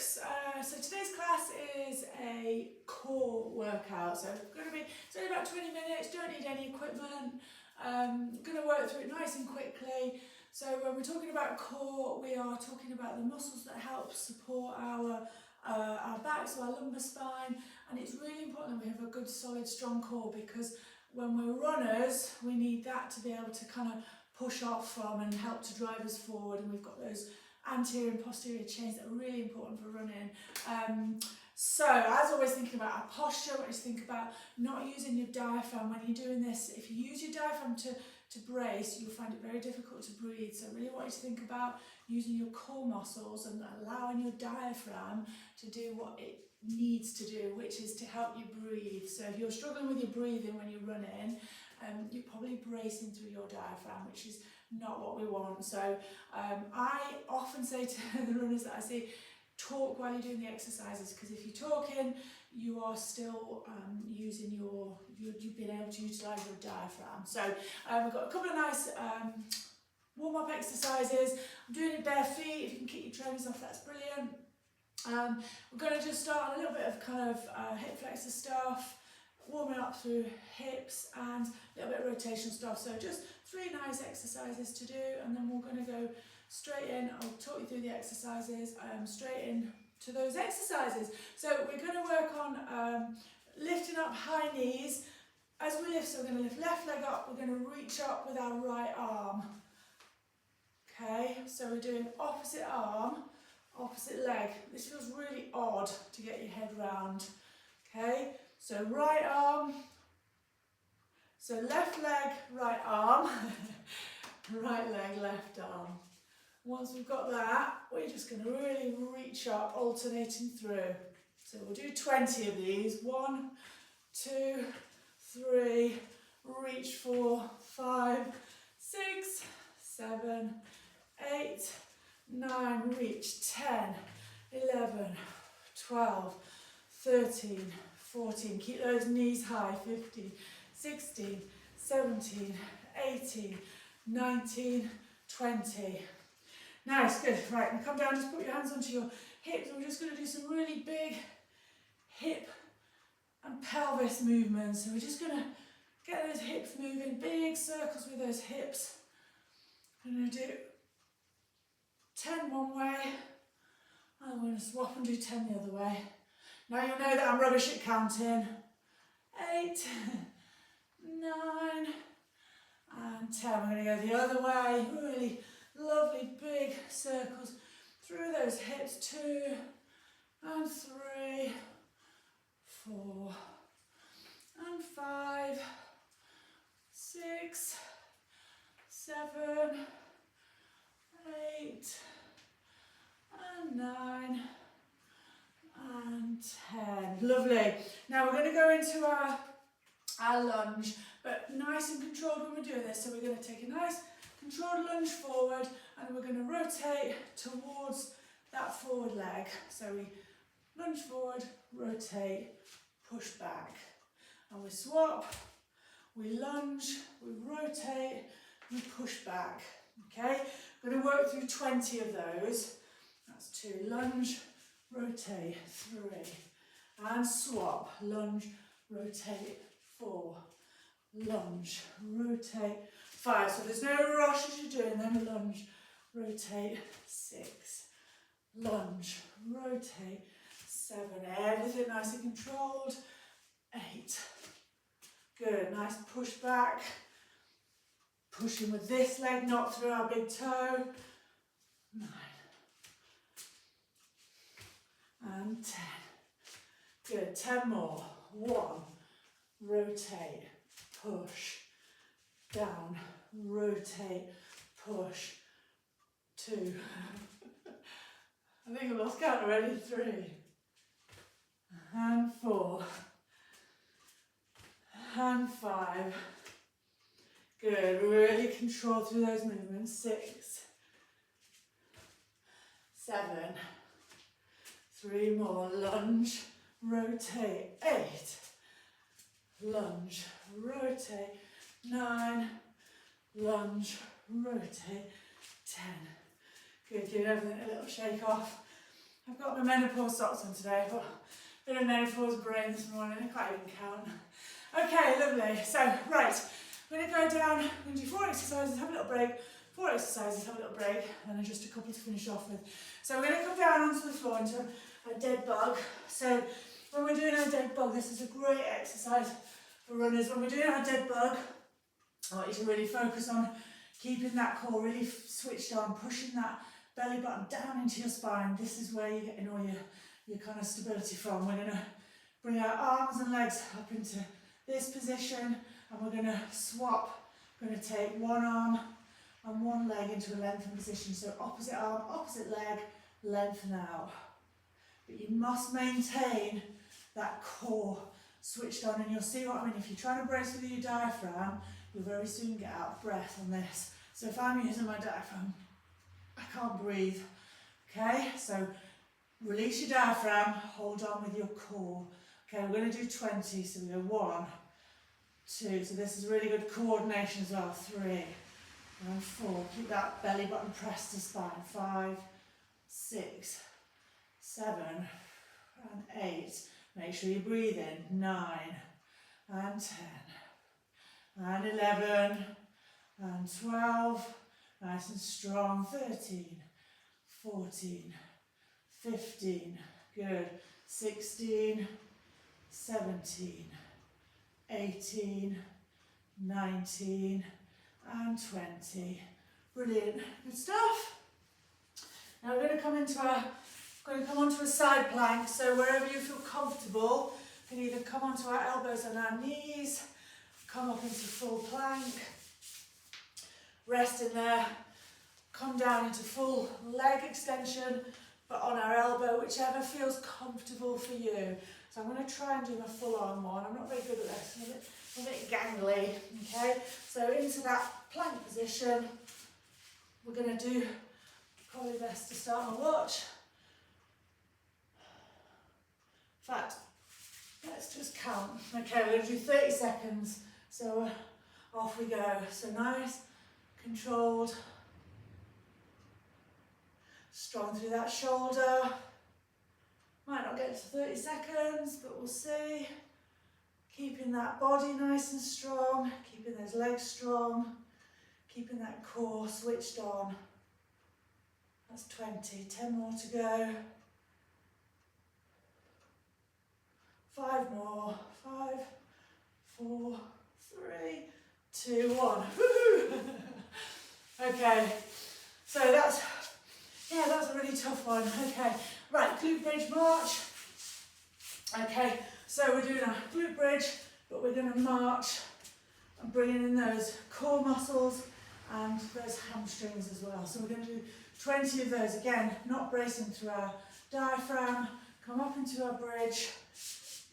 folks. So today's class is a core workout. So it's only about 20 minutes, don't need any equipment. Going to work through it nice and quickly. So when we're talking about core, we are talking about the muscles that help support our back, so our lumbar spine. And it's really important that we have a good, solid, strong core, because when we're runners, we need that to be able to kind of push off from and help to drive us forward. And we've got those anterior and posterior chains that are really important for running. So as always, thinking about our posture, I want you to think about not using your diaphragm when you're doing this. If you use your diaphragm to brace, you'll find it very difficult to breathe. So I really want you to think about using your core muscles and allowing your diaphragm to do what it needs to do, which is to help you breathe. So if you're struggling with your breathing when you're running, you're probably bracing through your diaphragm, which is not what we want. So I often say to the runners that I see, talk while you're doing the exercises, because if you're talking, you are still using you've been able to utilise your diaphragm. So we've got a couple of nice warm-up exercises. I'm doing it bare feet. If you can keep your trainers off, that's brilliant. We're going to just start on a little bit of kind of hip flexor stuff, warming up through hips and a little bit of rotational stuff. So just 3 nice exercises to do, and then we're going to go straight in. I'll talk you through the exercises, straight in to those exercises. So we're going to work on lifting up high knees. As we lift, so we're going to lift left leg up, we're going to reach up with our right arm. Okay, so we're doing opposite arm, opposite leg. This feels really odd to get your head round. Okay, so right arm, so left leg, right arm, right leg, left arm. Once we've got that, we're just going to really reach up, alternating through. So we'll do 20 of these. 1, 2, 3, reach 4, 5, 6, 7, 8, 9, reach 10, 11, 12, 13, 14. Keep those knees high. 15, 16, 17, 18, 19, 20. Nice, good. Right, and come down, just put your hands onto your hips. We're just going to do some really big hip and pelvis movements. So we're just going to get those hips moving, big circles with those hips. I'm going to do 10 one way, and I'm going to swap and do 10 the other way. Now you'll know that I'm rubbish at counting. 8, 9, and 10. We're going to go the other way. Really lovely big circles through those hips. 2 and 3, 4 and 5, 6, 7, 8 and 9 and 10. Lovely. Now we're going to go into our lunge, but nice and controlled when we're doing this. So we're going to take a nice controlled lunge forward, and we're going to rotate towards that forward leg. So we lunge forward, rotate, push back, and we swap, we lunge, we rotate, we push back. Okay, we're going to work through 20 of those. That's 2, lunge, rotate, 3, and swap, lunge, rotate, 4, lunge, rotate, 5. So there's no rush as you're doing them. Lunge, rotate, 6, lunge, rotate, 7. Everything nice and controlled. 8. Good, nice push back. Pushing with this leg, not through our big toe. 9. And 10. Good, 10 more. 1, rotate, push, down, rotate, push. 2. I think I lost count already. 3. And 4. And 5. Good, really control through those movements. 6, 7, 3 more, lunge, rotate, 8, lunge, rotate, 9, lunge, rotate, 10. Good, give everything a little shake off. I've got my menopause socks on today. I've got a bit of menopause brain this morning. I can't even count. Okay, lovely. So, right, I'm going to go down. I'm going to do 4 exercises, have a little break. 4 exercises, have a little break, and then just a couple to finish off with. So we're going to come down onto the floor into a dead bug. So when we're doing our dead bug, this is a great exercise for runners. When we're doing our dead bug, I want you to really focus on keeping that core really switched on, pushing that belly button down into your spine. This is where you're getting all your kind of stability from. We're going to bring our arms and legs up into this position, and we're going to swap. We're going to take one arm and one leg into a lengthened position. So opposite arm, opposite leg, lengthen out. But you must maintain that core switched on, and you'll see what I mean. If you're trying to brace with your diaphragm, you'll very soon get out of breath on this. So if I'm using my diaphragm, I can't breathe. Okay, so release your diaphragm, hold on with your core. Okay, we're going to do 20, so we go 1, 2, so this is really good coordination as well, 3, and 4, keep that belly button pressed to spine, 5, 6, 7, and 8, make sure you breathe in, 9, and 10, and 11, and 12, nice and strong, 13, 14, 15, good, 16, 17, 18, 19, and 20. Brilliant, good stuff. Now we're going to come onto a side plank. So wherever you feel comfortable, you can either come onto our elbows and our knees, come up into full plank, rest in there, come down into full leg extension, but on our elbow, whichever feels comfortable for you. So I'm going to try and do my full arm one. I'm not very good at this, I'm a bit gangly, okay? So into that plank position, we're going to do, probably best to start my watch. In fact, let's just count. Okay, we're going to do 30 seconds, so off we go. So nice, controlled, strong through that shoulder. Might not get to 30 seconds, but we'll see. Keeping that body nice and strong, keeping those legs strong, keeping that core switched on. That's 20, 10 more to go. 5 more, 5, 4, 3, 2, 1. Woohoo! Okay, so that's a really tough one. Okay, right, glute bridge march. Okay, so we're doing a glute bridge, but we're going to march and bringing in those core muscles and those hamstrings as well. So we're going to do 20 of those. Again, not bracing through our diaphragm. Come up into our bridge,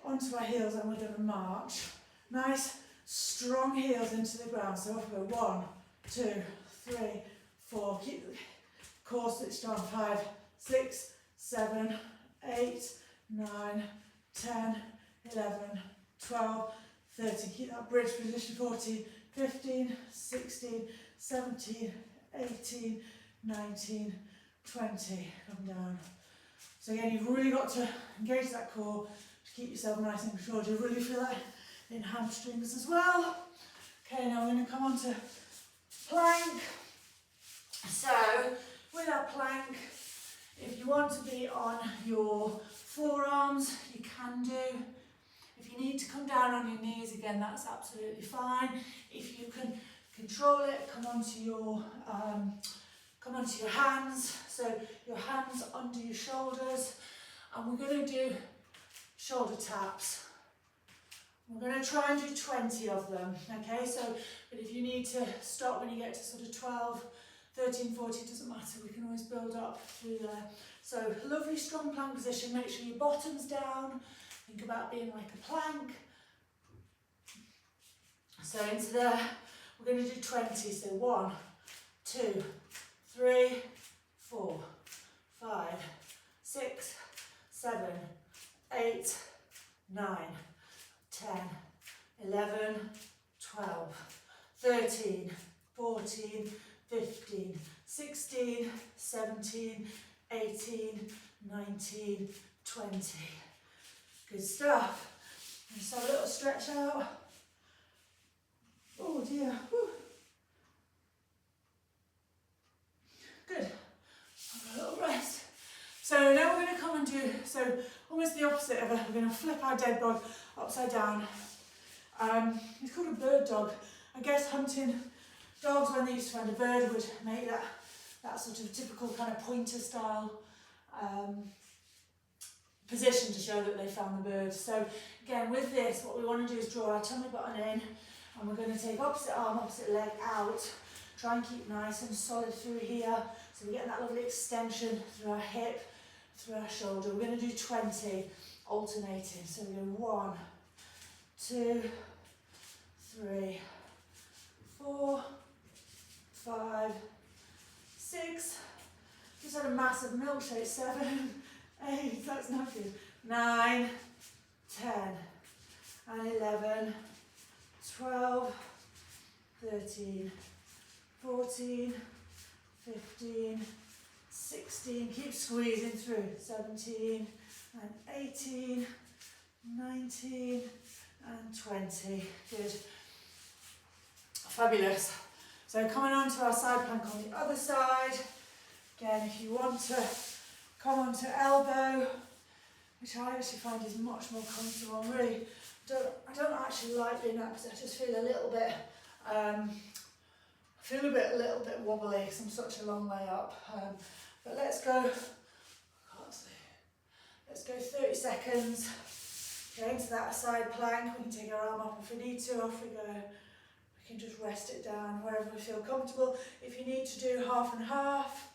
onto our heels, and we're going to march. Nice, strong heels into the ground. So off we go. 1, 2, 3, 4. Keep the core switched on. 5, 6, 7, 8, 9, 10, 11, 12, 13. Keep that bridge position. 14, 15, 16, 17, 18, 19, 20. Come down. So again, you've really got to engage that core to keep yourself nice and controlled. You really feel that in hamstrings as well. Okay, now we're going to come on to plank. So with our plank, if you want to be on your forearms, you can do. If you need to come down on your knees, again, that's absolutely fine. If you can control it, come onto your hands. So your hands under your shoulders, and we're going to do shoulder taps. We're going to try and do 20 of them, okay? So, but if you need to stop when you get to sort of 12, 13, 14, doesn't matter, we can always build up through there. So, lovely strong plank position, make sure your bottom's down, think about being like a plank. So into there, we're going to do 20, so 1, 2, 3, 4, 5, 6, 7, 8, 9, 10, 11, 12, 13, 14, 15, 16, 17, 18, 19, 20. Good stuff. Just have a little stretch out. Oh dear. Whew. Good. Have a little rest. So now we're going to come and do, so almost the opposite of it. We're going to flip our dead dog upside down. It's called a bird dog. I guess hunting dogs, when they used to find a bird, would make that sort of typical kind of pointer style position to show that they found the bird. So again, with this, what we want to do is draw our tummy button in, and we're going to take opposite arm, opposite leg out. Try and keep nice and solid through here. So we're getting that lovely extension through our hip, through our shoulder. We're going to do 20 alternating. So we're going 1, 2, 3, 4, 5, 6. Just had a massive milkshake. 7, 8. That's not good. 9, 10, and 11, 12, 13, 14, 15, 16, keep squeezing through, 17 and 18, 19 and 20, good, fabulous. So coming on to our side plank on the other side, again if you want to come onto elbow, which I actually find is much more comfortable. I don't actually like doing that because I just feel a little bit a little bit wobbly because I'm such a long way up. But let's go, let's go 30 seconds. Go into that side plank. We can take our arm up if we need to, off we go. We can just rest it down wherever we feel comfortable. If you need to do half and half,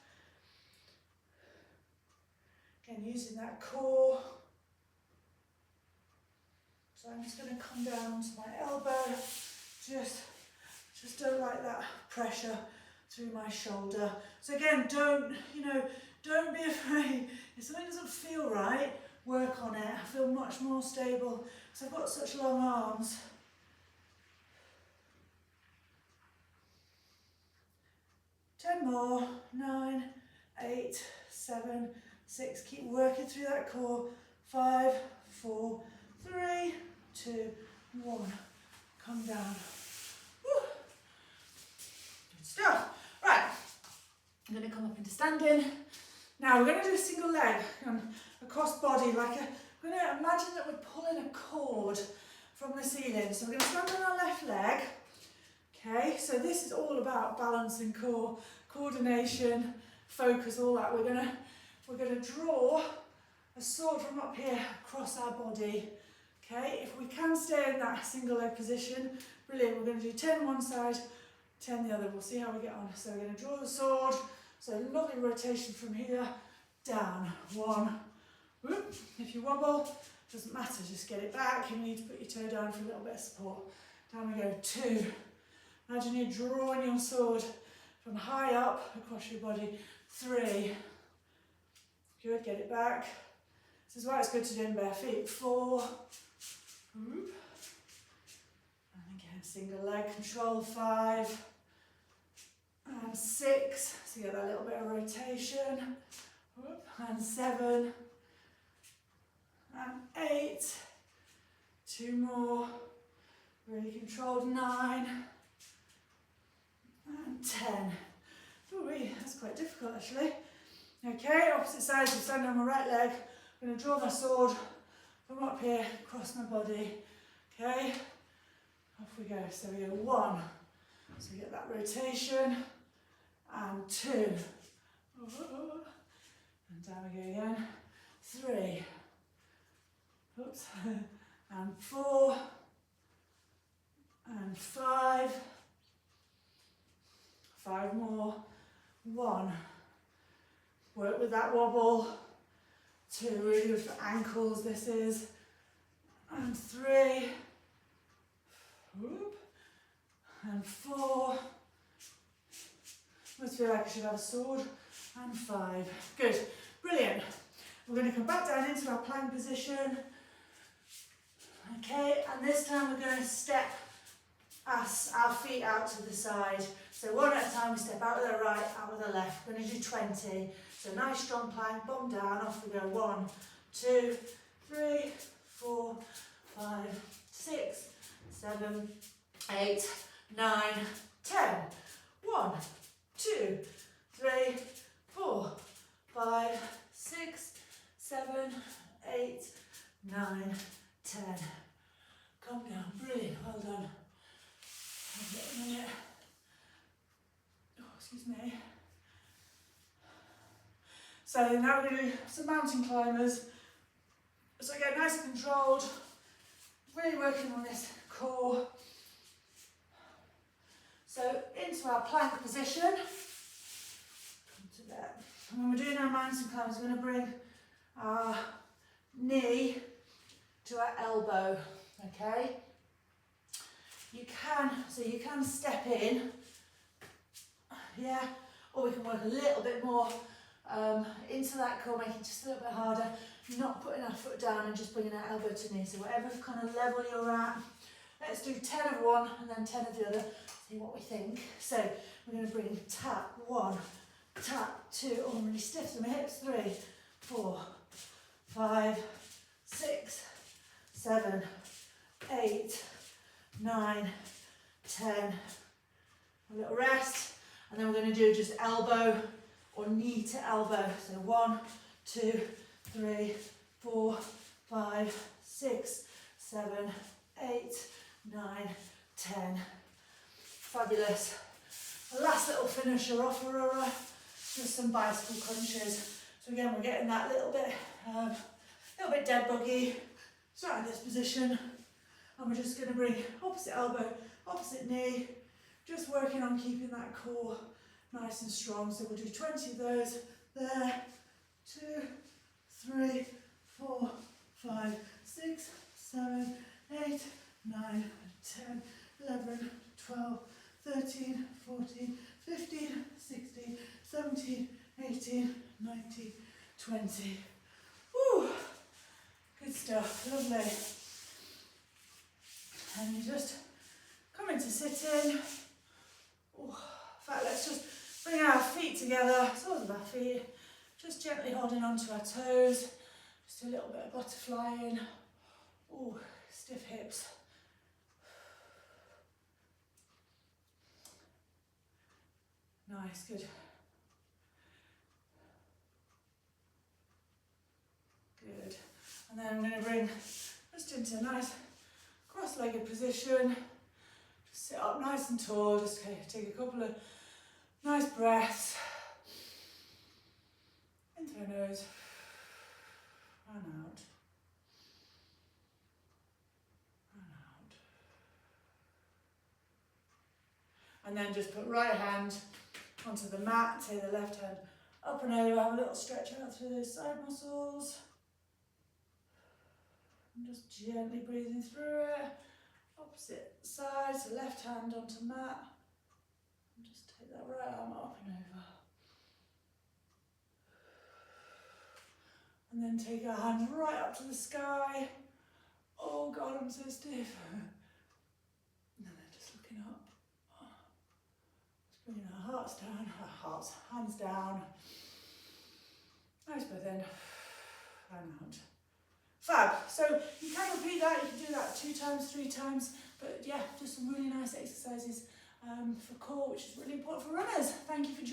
again using that core. So I'm just going to come down to my elbow, just don't like that pressure through my shoulder. So again, don't be afraid. If something doesn't feel right, work on it. I feel much more stable because I've got such long arms. Ten more, 9, 8, 7, 6. Keep working through that core. 5, 4, 3, 2, 1. Come down. Woo. Good stuff. Right, I'm going to come up into standing. Now we're going to do a single leg across body, we're going to imagine that we're pulling a cord from the ceiling. So we're going to stand on our left leg. Okay, so this is all about balance and core, coordination, focus, all that. We're going to draw a sword from up here across our body. Okay, if we can stay in that single leg position, brilliant. We're going to do 10 one side, 10 the other. We'll see how we get on. So we're going to draw the sword. So lovely rotation from here, down. 1. Whoop. If you wobble, doesn't matter, just get it back. You need to put your toe down for a little bit of support. Down we go. 2. Imagine you're drawing your sword from high up across your body. 3. Good, get it back. This is why it's good to do in bare feet. 4. Whoop. And again, single leg control. 5. And 6. So you get that little bit of rotation. Whoop. And 7. And 8. 2 more. Really controlled. 9. And 10. Ooh, that's quite difficult actually. Okay, opposite sides, I'm standing on my right leg. I'm going to draw my sword from up here across my body. Okay, off we go. So we go 1. So we get that rotation. And 2. And down we go again. 3. Oops. And 4. And 5. 5 more. 1. Work with that wobble. 2, really good for ankles this is. And 3. Whoop. And 4. Must feel like I should have a sword. And 5. Good. Brilliant. We're going to come back down into our plank position. Okay, and this time we're going to step our feet out to the side. So one at a time, we step out with the right, out with the left. We're going to do 20. So nice strong plank, bum down, off we go. 1, 2, 3, 4, 5, 6, 7, 8, 9, 10. 1, 2, 3, 4, 5, 6, 7, 8, 9, 10. Come down, brilliant, well done. Have a little minute. Oh, excuse me. So now we're going to do some mountain climbers. So again, nice and controlled, really working on this core. So into our plank position. Come to that. And when we're doing our mountain climbers, we're going to bring our knee to our elbow, okay? You can step in, yeah, or we can work a little bit more into that core, making it just a little bit harder, not putting our foot down and just bringing our elbow to knee. So whatever kind of level you're at, let's do 10 of one and then 10 of the other, see what we think. So we're going to bring tap 1, tap 2, oh, I'm really stiff to my hips, 3, 4, 5, 6, 7, 8, 9, 10, a little rest, and then we're going to do just elbow or knee to elbow. So 1, 2, 3, 4, 5, 6, 7, 8, 9, 10. Fabulous. The last little finisher off, Aurora, just some bicycle crunches. So again, we're getting that little bit dead buggy. Start in this position, and we're just going to bring opposite elbow, opposite knee, just working on keeping that core nice and strong. So we'll do 20 of those there. 2, 3, 4, 5, 6, 7, 8, 9, 10, 11, 12, 13, 14, 15, 16, 17, 18, 19, 20. Woo! Good stuff, lovely. And you just come into sit-in. In fact, let's just bring our feet together, soles of our feet, just gently holding onto our toes. Just a little bit of butterflying. Ooh, stiff hips. Nice, good. Good. And then I'm going to bring just into a nice cross-legged position. Just sit up nice and tall. Just take a couple of nice breaths. In through our nose and out. And out. And then just put right hand onto the mat, take the left hand up and over, have a little stretch out through those side muscles. And just gently breathing through it. Opposite side, so left hand onto mat. And just take that right arm up and over. And then take our hands right up to the sky. Oh God, I'm so stiff. And then just looking up. Just bringing our hearts down, hands down. Nice breath in and out. Fab. So you can repeat that, you can do that 2 times, 3 times, but yeah, just some really nice exercises for core, which is really important for runners. Thank you for joining.